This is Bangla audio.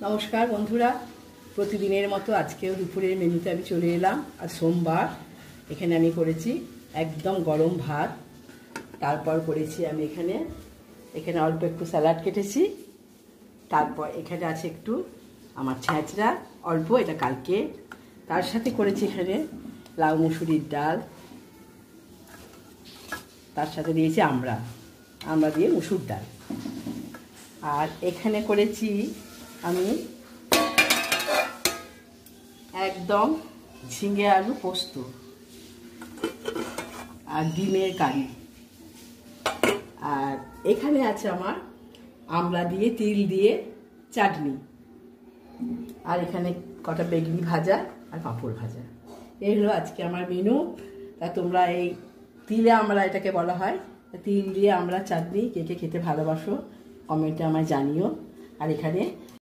নমস্কার বন্ধুরা, প্রতিদিনের মতো আজকেও দুপুরের মেনুতে আমি চলে এলাম। আর সোমবার এখানে আমি করেছি একদম গরম ভাত। তারপর করেছি আমি এখানে অল্প একটু স্যালাড কেটেছি। তারপর এখানে আছে একটু আমার ছ্যাঁচড়া অল্প, এটা কালকে। তার সাথে করেছি এখানে লাউ মুসুরির ডাল, তার সাথে দিয়েছি আমরা দিয়ে মুসুর ডাল। আর এখানে করেছি আমি একদম ঝিঙে আলু পোস্ত আর ডিমের কারি। আর এখানে আছে আমার আমড়া দিয়ে তিল দিয়ে চাটনি। আর এখানে কটা বেগুনি ভাজা আর পাঁপড় ভাজা। এই হলো আজকে আমার মেনু। তা তোমরা এই তিলে আমড়া এটাকে বলা হয়, তিল দিয়ে আমড়া চাটনি কে কে খেতে ভালোবাসো কমেন্টে আমায় জানিও। আর এখানে